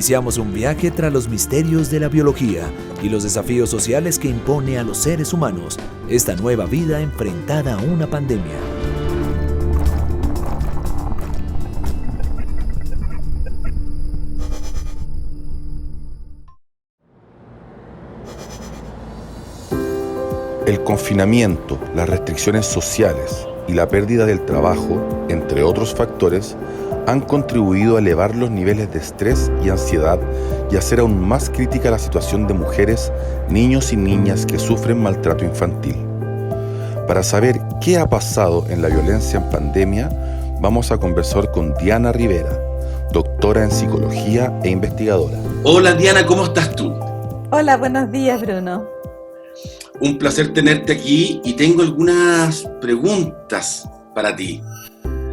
Iniciamos un viaje tras los misterios de la biología y los desafíos sociales que impone a los seres humanos esta nueva vida enfrentada a una pandemia. El confinamiento, las restricciones sociales y la pérdida del trabajo, entre otros factores, han contribuido a elevar los niveles de estrés y ansiedad y hacer aún más crítica la situación de mujeres, niños y niñas que sufren maltrato infantil. Para saber qué ha pasado en la violencia en pandemia, vamos a conversar con Diana Rivera, doctora en psicología e investigadora. Hola Diana, ¿cómo estás tú? Hola, buenos días, Bruno. Un placer tenerte aquí y tengo algunas preguntas para ti.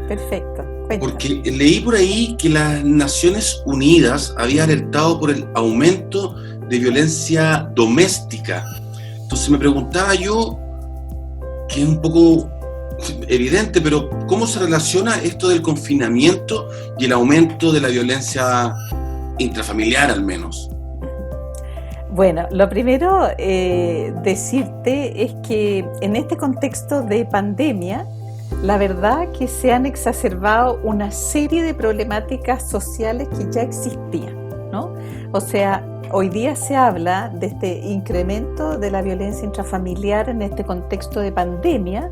Perfecto. Cuéntame. Porque leí por ahí que las Naciones Unidas había alertado por el aumento de violencia doméstica. Entonces me preguntaba yo, que es un poco evidente, pero ¿cómo se relaciona esto del confinamiento y el aumento de la violencia intrafamiliar al menos? Bueno, lo primero decirte es que en este contexto de pandemia, la verdad que se han exacerbado una serie de problemáticas sociales que ya existían, ¿no? O sea, hoy día se habla de este incremento de la violencia intrafamiliar en este contexto de pandemia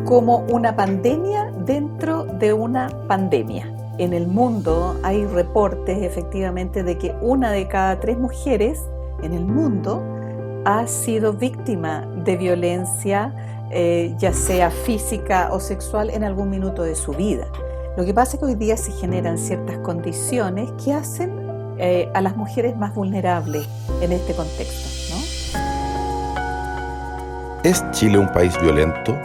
como una pandemia dentro de una pandemia. En el mundo hay reportes efectivamente de que 1 de cada 3 mujeres en el mundo ha sido víctima de violencia, ya sea física o sexual, en algún minuto de su vida. Lo que pasa es que hoy día se generan ciertas condiciones que hacen a las mujeres más vulnerables en este contexto, ¿no? ¿Es Chile un país violento?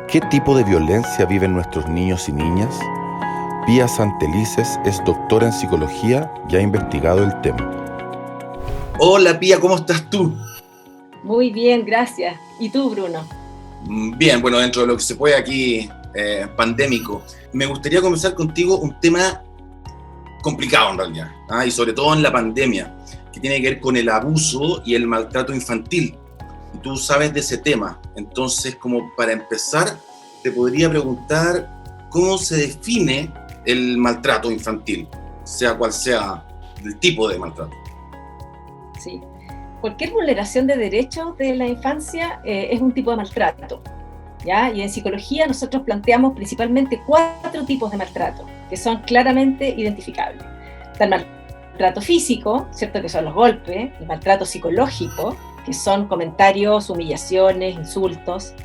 ¿Qué tipo de violencia viven nuestros niños y niñas? Pía Santelices es doctora en psicología y ha investigado el tema. Hola Pía, ¿cómo estás tú? Muy bien, gracias. ¿Y tú, Bruno? Bien, bueno, dentro de lo que se puede aquí, pandémico. Me gustaría conversar contigo un tema complicado en realidad, y sobre todo en la pandemia, que tiene que ver con el abuso y el maltrato infantil. Y tú sabes de ese tema, entonces como para empezar te podría preguntar cómo se define el maltrato infantil, sea cual sea el tipo de maltrato. Sí. Cualquier vulneración de derechos de la infancia es un tipo de maltrato, ¿ya? Y en psicología nosotros planteamos principalmente 4 tipos de maltrato que son claramente identificables. Está el maltrato físico, ¿cierto? Que son los golpes; el maltrato psicológico, que son comentarios, humillaciones, insultos.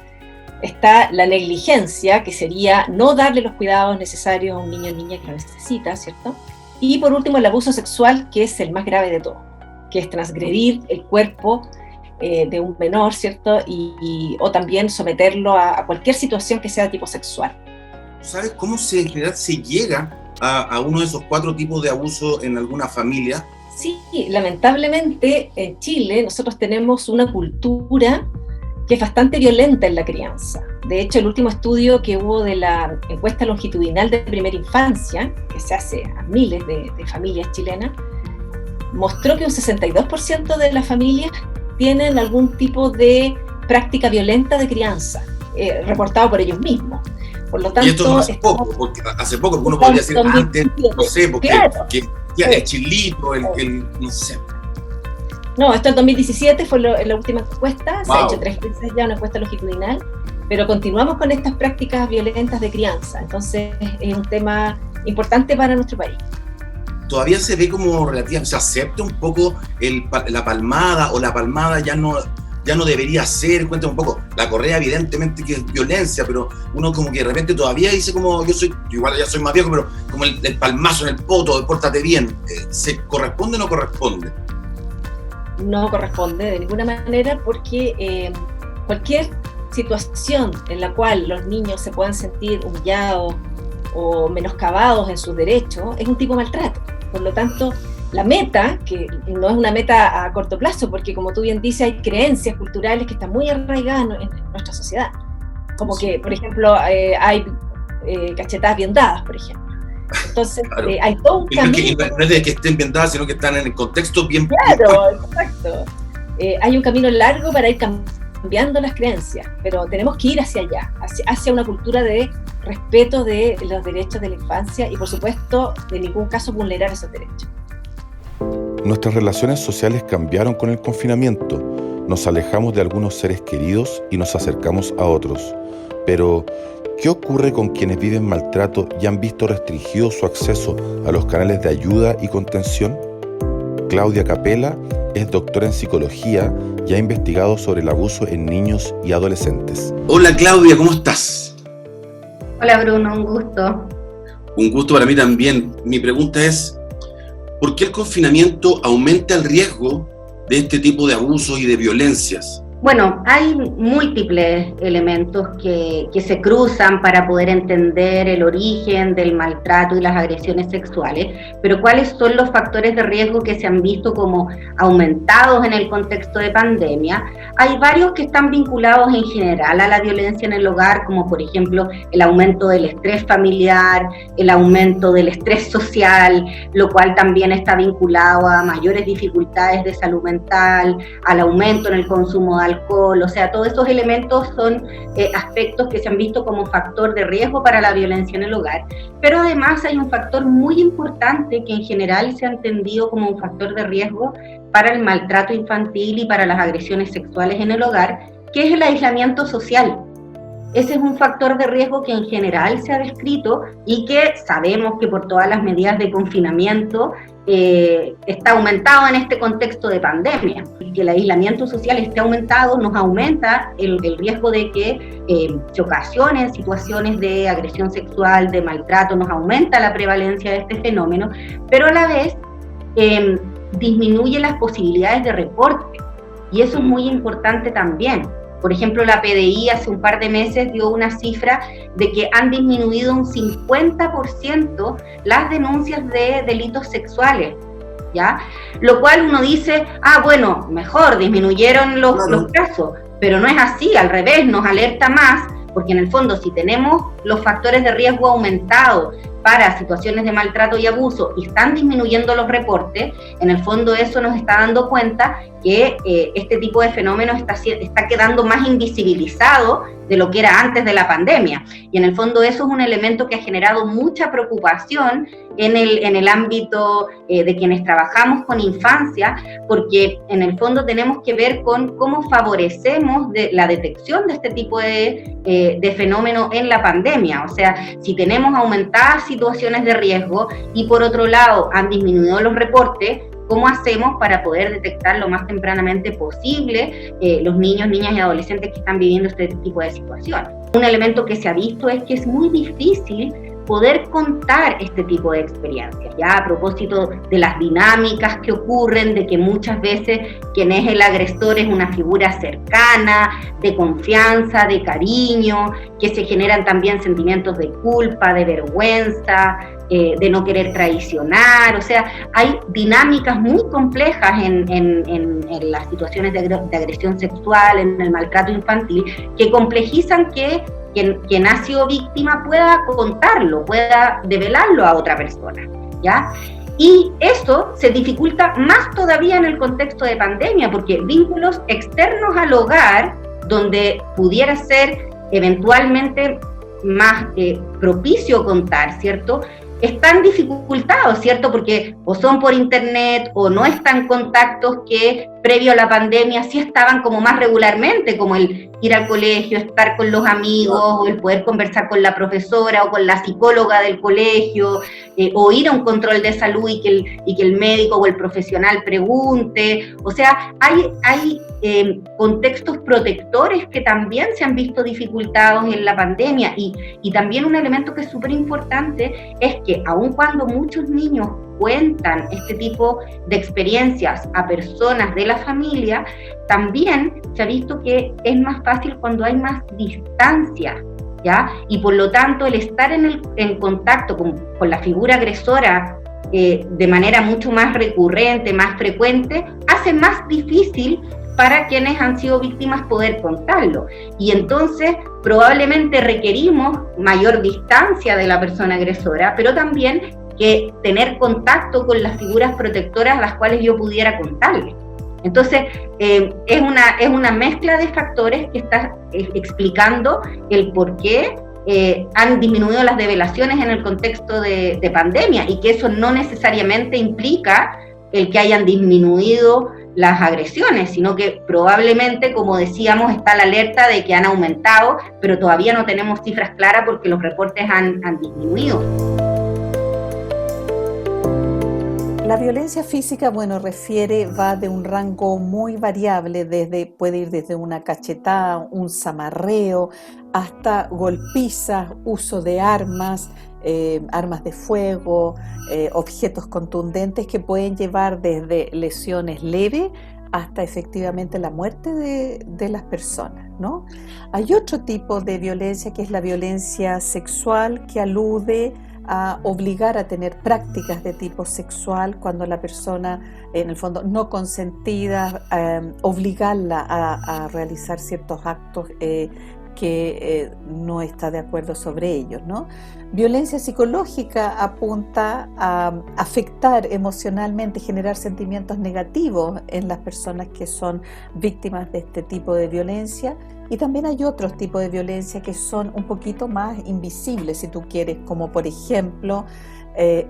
Está la negligencia, que sería no darle los cuidados necesarios a un niño o niña que lo necesita, ¿cierto? Y por último el abuso sexual, que es el más grave de todo, que es transgredir el cuerpo de un menor, ¿cierto? O también someterlo a cualquier situación que sea de tipo sexual. ¿Sabes cómo en general se llega a uno de esos 4 tipos de abuso en alguna familia? Sí, lamentablemente en Chile nosotros tenemos una cultura que es bastante violenta en la crianza. De hecho, el último estudio que hubo de la encuesta longitudinal de primera infancia, que se hace a miles de familias chilenas, mostró que un 62% de las familias tienen algún tipo de práctica violenta de crianza, reportado por ellos mismos. Por lo tanto, y esto no hace poco, porque uno podría decir antes, no sé, porque el chilito, no sé. No, esto en 2017 fue la última encuesta, Wow. Se ha hecho 3 veces ya una encuesta longitudinal, pero continuamos con estas prácticas violentas de crianza, entonces es un tema importante para nuestro país. Todavía se ve como relativamente, se acepta un poco la palmada, o la palmada ya no debería ser. Cuéntame un poco, la correa evidentemente que es violencia, pero uno como que de repente todavía dice como, yo igual ya soy más viejo, pero como el palmazo en el poto, de pórtate bien, ¿se corresponde o no corresponde? No corresponde de ninguna manera, porque cualquier situación en la cual los niños se puedan sentir humillados o menoscabados en sus derechos es un tipo de maltrato. Por lo tanto, la meta, que no es una meta a corto plazo, porque como tú bien dices, hay creencias culturales que están muy arraigadas en nuestra sociedad. Como que, por ejemplo, hay cachetadas bien dadas, por ejemplo. Entonces, Claro. hay todo un camino. No es de que estén bien dadas, sino que están en el contexto bien. Claro, exacto. Hay un camino largo para ir cambiando las creencias, pero tenemos que ir hacia allá, hacia una cultura de respeto de los derechos de la infancia y, por supuesto, de ningún caso vulnerar esos derechos. Nuestras relaciones sociales cambiaron con el confinamiento. Nos alejamos de algunos seres queridos y nos acercamos a otros. Pero, ¿qué ocurre con quienes viven maltrato y han visto restringido su acceso a los canales de ayuda y contención? Claudia Capela es doctora en psicología y ha investigado sobre el abuso en niños y adolescentes. Hola Claudia, ¿cómo estás? Hola Bruno, un gusto. Un gusto para mí también. Mi pregunta es, ¿por qué el confinamiento aumenta el riesgo de este tipo de abusos y de violencias? Bueno, hay múltiples elementos que se cruzan para poder entender el origen del maltrato y las agresiones sexuales, pero ¿cuáles son los factores de riesgo que se han visto como aumentados en el contexto de pandemia? Hay varios que están vinculados en general a la violencia en el hogar, como por ejemplo el aumento del estrés familiar, el aumento del estrés social, lo cual también está vinculado a mayores dificultades de salud mental, al aumento en el consumo de alcohol, o sea, todos esos elementos son aspectos que se han visto como factor de riesgo para la violencia en el hogar, pero además hay un factor muy importante que en general se ha entendido como un factor de riesgo para el maltrato infantil y para las agresiones sexuales en el hogar, que es el aislamiento social. Ese es un factor de riesgo que en general se ha descrito y que sabemos que por todas las medidas de confinamiento está aumentado en este contexto de pandemia. Y que el aislamiento social esté aumentado nos aumenta el riesgo de que se ocasionen situaciones de agresión sexual, de maltrato, nos aumenta la prevalencia de este fenómeno, pero a la vez disminuye las posibilidades de reporte. Y eso es muy importante también. Por ejemplo, la PDI hace un par de meses dio una cifra de que han disminuido un 50% las denuncias de delitos sexuales, ¿ya? Lo cual uno dice, bueno, mejor, disminuyeron los casos, pero no es así, al revés, nos alerta más, porque en el fondo si tenemos los factores de riesgo aumentados para situaciones de maltrato y abuso y están disminuyendo los reportes, en el fondo eso nos está dando cuenta que este tipo de fenómenos está quedando más invisibilizado de lo que era antes de la pandemia. Y en el fondo eso es un elemento que ha generado mucha preocupación en el ámbito de quienes trabajamos con infancia, porque en el fondo tenemos que ver con cómo favorecemos la detección de este tipo de fenómenos en la pandemia. O sea, si tenemos aumentadas situaciones de riesgo y por otro lado han disminuido los reportes, ¿cómo hacemos para poder detectar lo más tempranamente posible los niños, niñas y adolescentes que están viviendo este tipo de situaciones? Un elemento que se ha visto es que es muy difícil poder contar este tipo de experiencias, ya a propósito de las dinámicas que ocurren, de que muchas veces quien es el agresor es una figura cercana, de confianza, de cariño, que se generan también sentimientos de culpa, de vergüenza, de no querer traicionar. O sea, hay dinámicas muy complejas en las situaciones de agresión sexual, en el maltrato infantil, que complejizan que quien ha sido víctima pueda contarlo, pueda develarlo a otra persona, ¿ya? Y eso se dificulta más todavía en el contexto de pandemia, porque vínculos externos al hogar, donde pudiera ser eventualmente más propicio contar, ¿cierto?, están dificultados, ¿cierto?, porque o son por internet o no están contactos que previo a la pandemia sí estaban como más regularmente, como el ir al colegio, estar con los amigos, o el poder conversar con la profesora o con la psicóloga del colegio, o ir a un control de salud y que el médico o el profesional pregunte. O sea, hay contextos protectores que también se han visto dificultados en la pandemia, y también un elemento que es súper importante es que aun cuando muchos niños cuentan este tipo de experiencias a personas de la familia, también se ha visto que es más fácil cuando hay más distancia, ¿ya? Y por lo tanto el estar en contacto con la figura agresora de manera mucho más recurrente, más frecuente, hace más difícil para quienes han sido víctimas poder contarlo. Y entonces probablemente requerimos mayor distancia de la persona agresora, pero también que tener contacto con las figuras protectoras a las cuales yo pudiera contarle. Entonces, es una mezcla de factores que está explicando el por qué han disminuido las develaciones en el contexto de pandemia, y que eso no necesariamente implica el que hayan disminuido las agresiones, sino que probablemente, como decíamos, está la alerta de que han aumentado, pero todavía no tenemos cifras claras porque los reportes han disminuido. La violencia física, va de un rango muy variable, puede ir desde una cachetada, un zamarreo, hasta golpizas, uso de armas de fuego, objetos contundentes que pueden llevar desde lesiones leves hasta efectivamente la muerte de las personas, ¿no? Hay otro tipo de violencia, que es la violencia sexual, que alude a obligar a tener prácticas de tipo sexual cuando la persona, en el fondo no consentida, obligarla a realizar ciertos actos que no está de acuerdo sobre ellos, ¿no? Violencia psicológica apunta a afectar emocionalmente, generar sentimientos negativos en las personas que son víctimas de este tipo de violencia. Y también hay otros tipos de violencia que son un poquito más invisibles, si tú quieres, como por ejemplo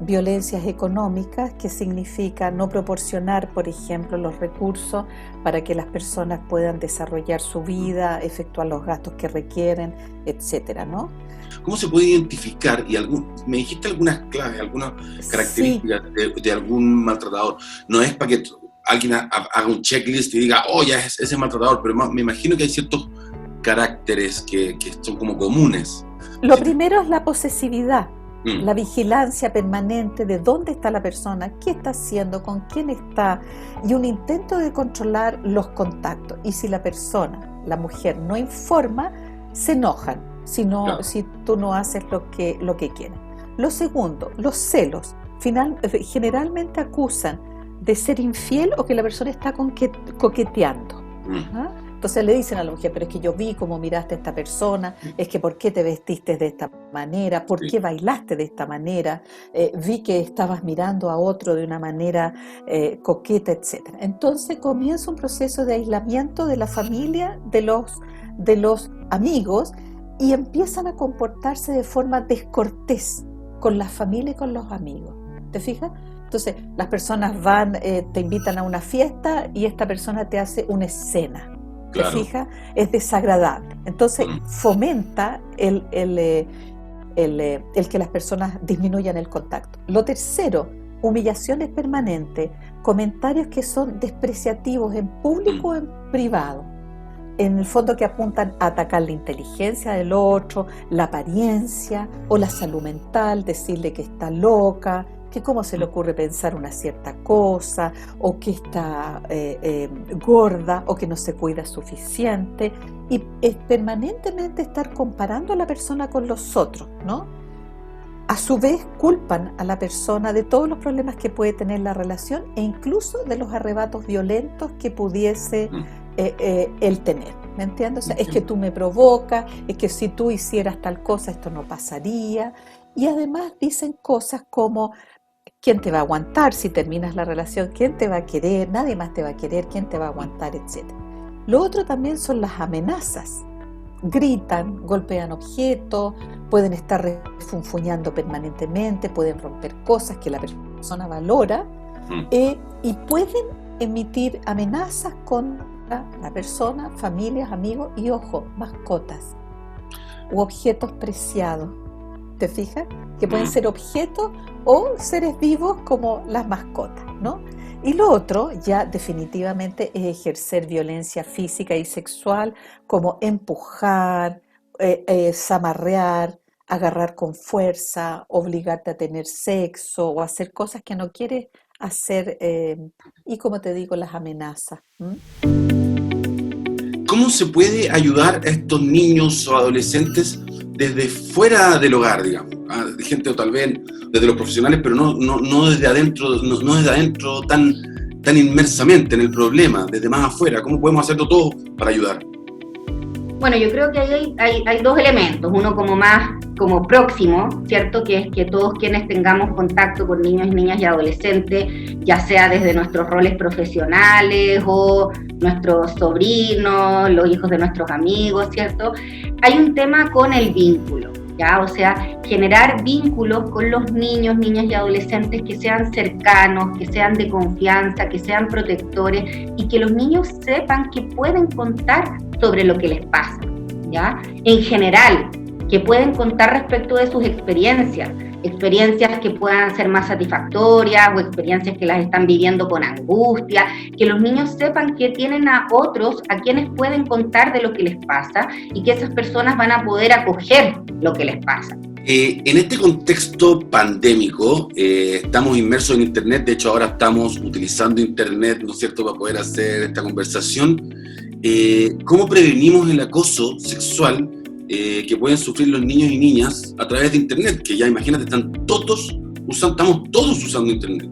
violencias económicas, que significa no proporcionar, por ejemplo, los recursos para que las personas puedan desarrollar su vida, efectuar los gastos que requieren, etcétera, ¿no? ¿Cómo se puede identificar? Me dijiste algunas claves, algunas características de algún maltratador. No es para que alguien haga un checklist y diga, ya es ese maltratador, pero me imagino que hay ciertos caracteres que son como comunes. Lo primero es la posesividad, la vigilancia permanente de dónde está la persona, qué está haciendo, con quién está, y un intento de controlar los contactos. Y si la persona, la mujer, no informa, se enojan si tú no haces lo que quieren. Lo segundo, los celos. Generalmente acusan de ser infiel o que la persona está coqueteando. ¿Ah? Entonces le dicen a la mujer, pero es que yo vi cómo miraste a esta persona, es que ¿por qué te vestiste de esta manera? ¿Por qué bailaste de esta manera? Vi que estabas mirando a otro de una manera coqueta, etc. Entonces comienza un proceso de aislamiento de la familia, de los amigos, y empiezan a comportarse de forma descortés con la familia y con los amigos. ¿Te fijas? Entonces las personas van, te invitan a una fiesta y esta persona te hace una escena. Claro. ¿Te fijas? Es desagradable. Entonces fomenta el que las personas disminuyan el contacto. Lo tercero, humillaciones permanentes, comentarios que son despreciativos en público o en privado. En el fondo, que apuntan a atacar la inteligencia del otro, la apariencia o la salud mental, decirle que está loca, que cómo se le ocurre pensar una cierta cosa, o que está gorda, o que no se cuida suficiente, y es permanentemente estar comparando a la persona con los otros, ¿no? A su vez culpan a la persona de todos los problemas que puede tener la relación, e incluso de los arrebatos violentos que pudiese él tener, ¿me entiendes? O sea, es que tú me provocas, es que si tú hicieras tal cosa esto no pasaría, y además dicen cosas como: ¿quién te va a aguantar si terminas la relación? ¿Quién te va a querer? Nadie más te va a querer. ¿Quién te va a aguantar? Etcétera. Lo otro también son las amenazas. Gritan, golpean objetos, pueden estar refunfuñando permanentemente, pueden romper cosas que la persona valora, y pueden emitir amenazas contra la persona, familias, amigos y, ojo, mascotas u objetos preciados. ¿Te fijas? Que pueden ser objetos o seres vivos como las mascotas, ¿no? Y lo otro ya definitivamente es ejercer violencia física y sexual, como empujar, zamarrear, agarrar con fuerza, obligarte a tener sexo o hacer cosas que no quieres hacer, y como te digo, las amenazas. ¿Cómo se puede ayudar a estos niños o adolescentes desde fuera del hogar, digamos? De gente, o tal vez desde los profesionales, pero no desde adentro, no desde adentro tan tan inmersamente en el problema, desde más afuera? ¿Cómo podemos hacerlo todo para ayudar? Bueno, yo creo que ahí hay dos elementos, uno como más como próximo, ¿cierto? Que es que todos quienes tengamos contacto con niños, niñas y adolescentes, ya sea desde nuestros roles profesionales o nuestros sobrinos, los hijos de nuestros amigos, ¿cierto? Hay un tema con el vínculo, ¿ya? O sea, generar vínculos con los niños, niñas y adolescentes que sean cercanos, que sean de confianza, que sean protectores y que los niños sepan que pueden contar sobre lo que les pasa, ¿ya? En general, que pueden contar respecto de sus experiencias que puedan ser más satisfactorias o experiencias que las están viviendo con angustia, que los niños sepan que tienen a otros a quienes pueden contar de lo que les pasa y que esas personas van a poder acoger lo que les pasa. En este contexto pandémico, estamos inmersos en Internet, de hecho ahora estamos utilizando Internet, ¿no es cierto?, para poder hacer esta conversación. ¿Cómo prevenimos el acoso sexual que pueden sufrir los niños y niñas a través de Internet? Que ya imagínate, estamos todos usando Internet.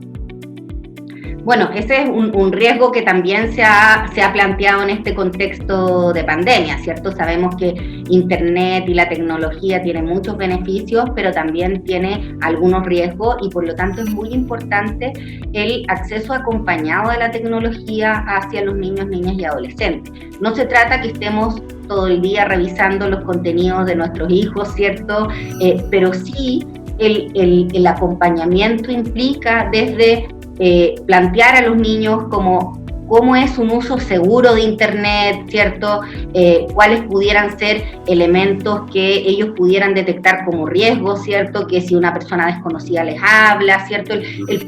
Bueno, ese es un riesgo que también se ha planteado en este contexto de pandemia, ¿cierto? Sabemos que Internet y la tecnología tienen muchos beneficios, pero también tiene algunos riesgos y por lo tanto es muy importante el acceso acompañado de la tecnología hacia los niños, niñas y adolescentes. No se trata que estemos todo el día revisando los contenidos de nuestros hijos, ¿cierto? Pero sí el acompañamiento implica desde plantear a los niños cómo es un uso seguro de Internet, ¿cierto? Cuáles pudieran ser elementos que ellos pudieran detectar como riesgos, ¿cierto? Que si una persona desconocida les habla, ¿cierto?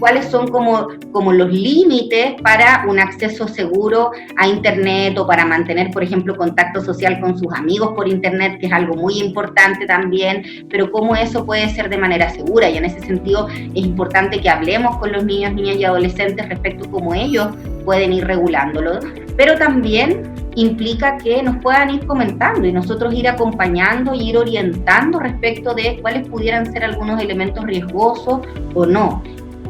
Cuáles son como los límites para un acceso seguro a Internet o para mantener, por ejemplo, contacto social con sus amigos por Internet, que es algo muy importante también, pero cómo eso puede ser de manera segura y en ese sentido es importante que hablemos con los niños, niñas y adolescentes respecto a cómo ellos pueden ir regulándolo, pero también implica que nos puedan ir comentando y nosotros ir acompañando y ir orientando respecto de cuáles pudieran ser algunos elementos riesgosos o no.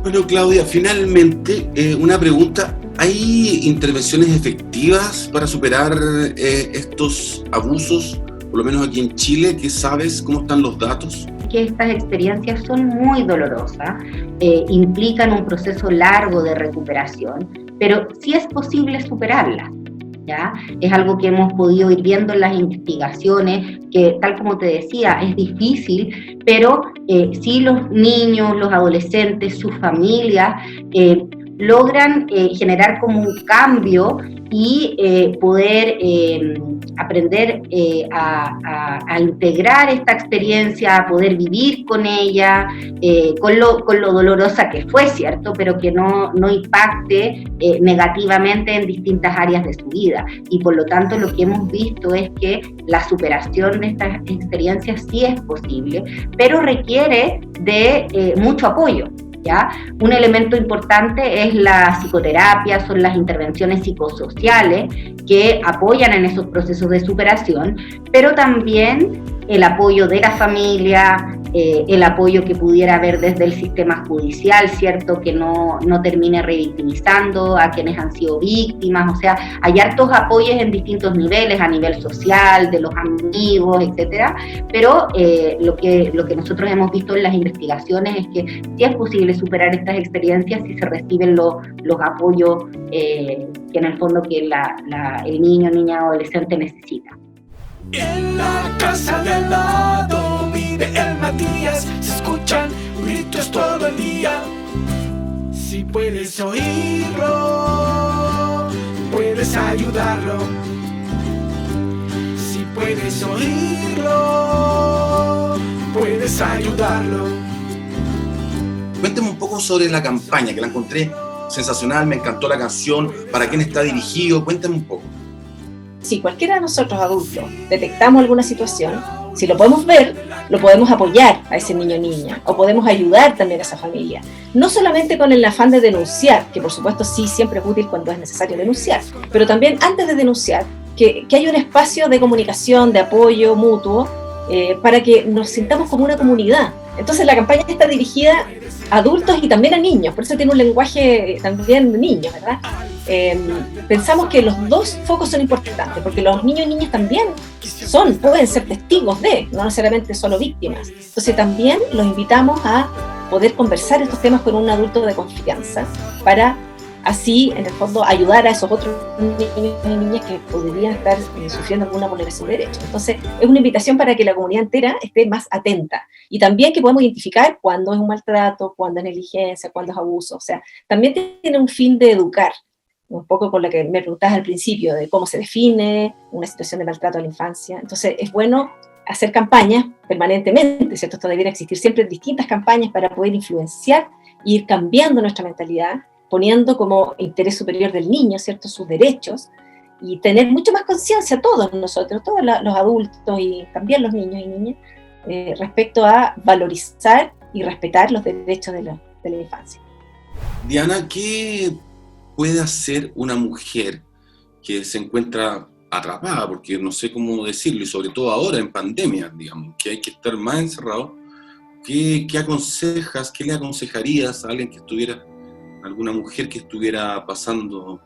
Bueno, Claudia, finalmente una pregunta. ¿Hay intervenciones efectivas para superar estos abusos, por lo menos aquí en Chile? ¿Qué sabes? ¿Cómo están los datos? Que estas experiencias son muy dolorosas, implican un proceso largo de recuperación, pero sí es posible superarlas, ¿ya? Es algo que hemos podido ir viendo en las investigaciones, que tal como te decía, es difícil, pero sí los niños, los adolescentes, sus familias, logran generar como un cambio y poder aprender a integrar esta experiencia, a poder vivir con ella, con lo dolorosa que fue, ¿cierto? Pero que no impacte negativamente en distintas áreas de su vida. Y por lo tanto lo que hemos visto es que la superación de estas experiencias sí es posible, pero requiere de mucho apoyo, ¿ya? Un elemento importante es la psicoterapia, son las intervenciones psicosociales que apoyan en esos procesos de superación, pero también el apoyo de la familia, el apoyo que pudiera haber desde el sistema judicial, ¿cierto? Que no termine revictimizando a quienes han sido víctimas, o sea, hay hartos apoyos en distintos niveles, a nivel social, de los amigos, etcétera, pero lo que nosotros hemos visto en las investigaciones es que sí es posible superar estas experiencias si se reciben los apoyos que en el fondo que el niño, niña, adolescente necesita. En la casa de al lado vive el Matías, se escuchan gritos todo el día. Si puedes oírlo, puedes ayudarlo. Si puedes oírlo, puedes ayudarlo. Cuéntame un poco sobre la campaña, que la encontré sensacional, me encantó la canción, ¿para quién está dirigido? Cuéntame un poco. Si cualquiera de nosotros adultos detectamos alguna situación, si lo podemos ver, lo podemos apoyar a ese niño o niña, o podemos ayudar también a esa familia. No solamente con el afán de denunciar, que por supuesto sí siempre es útil cuando es necesario denunciar, pero también antes de denunciar, que haya un espacio de comunicación, de apoyo mutuo, para que nos sintamos como una comunidad, Entonces la campaña está dirigida a adultos y también a niños, por eso tiene un lenguaje también de niños, ¿verdad? Pensamos que los dos focos son importantes, porque los niños y niñas también pueden ser testigos de, no necesariamente solo víctimas. Entonces también los invitamos a poder conversar estos temas con un adulto de confianza para así, en el fondo, ayudar a esos otros niños y niñas que podrían estar sufriendo alguna vulneración de derechos. Entonces, es una invitación para que la comunidad entera esté más atenta y también que podamos identificar cuándo es un maltrato, cuándo es negligencia, cuándo es abuso. O sea, también tiene un fin de educar, un poco con lo que me preguntabas al principio, de cómo se define una situación de maltrato a la infancia. Entonces, es bueno hacer campañas permanentemente, ¿cierto? Esto debiera existir siempre distintas campañas para poder influenciar e ir cambiando nuestra mentalidad, poniendo como interés superior del niño, ¿cierto?, sus derechos, y tener mucho más conciencia todos nosotros, todos los adultos y también los niños y niñas, respecto a valorizar y respetar los derechos de la infancia. Diana, ¿qué puede hacer una mujer que se encuentra atrapada? Porque no sé cómo decirlo, y sobre todo ahora en pandemia, digamos, que hay que estar más encerrado. ¿Qué aconsejas, qué le aconsejarías a alguien alguna mujer que estuviera pasando?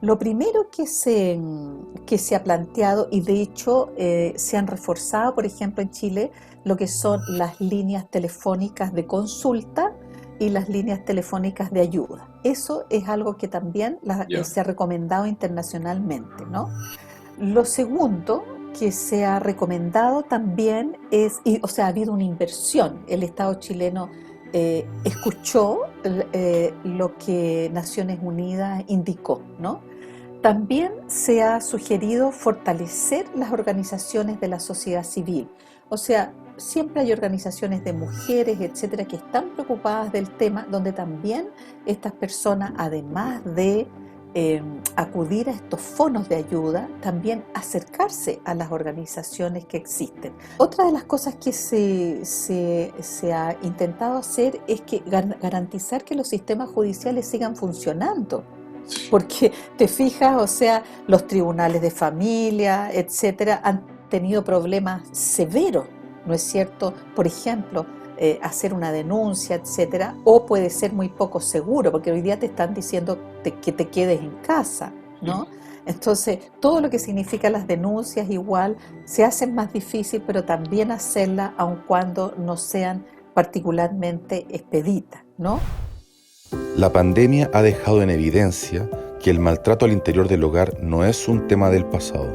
Lo primero que se ha planteado, y de hecho se han reforzado, por ejemplo, en Chile, lo que son las líneas telefónicas de consulta y las líneas telefónicas de ayuda. Eso es algo que también se ha recomendado internacionalmente, ¿no? Lo segundo que se ha recomendado también ha habido una inversión. El Estado chileno escuchó lo que Naciones Unidas indicó, ¿no? También se ha sugerido fortalecer las organizaciones de la sociedad civil. O sea, siempre hay organizaciones de mujeres, etcétera, que están preocupadas del tema, donde también estas personas, además de acudir a estos fondos de ayuda, también acercarse a las organizaciones que existen. Otra de las cosas que se ha intentado hacer es que garantizar que los sistemas judiciales sigan funcionando. Porque te fijas, o sea, los tribunales de familia, etcétera, han tenido problemas severos, ¿no es cierto? Por ejemplo, hacer una denuncia, etcétera, o puede ser muy poco seguro, porque hoy día te están diciendo que te quedes en casa, ¿no? Entonces, todo lo que significa las denuncias igual se hacen más difícil, pero también hacerlas aun cuando no sean particularmente expeditas, ¿no? La pandemia ha dejado en evidencia que el maltrato al interior del hogar no es un tema del pasado.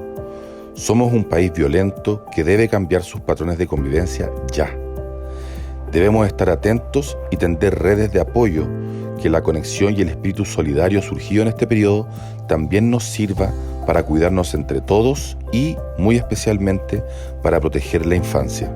Somos un país violento que debe cambiar sus patrones de convivencia ya. Debemos estar atentos y tender redes de apoyo, que la conexión y el espíritu solidario surgido en este periodo también nos sirva para cuidarnos entre todos y, muy especialmente, para proteger la infancia.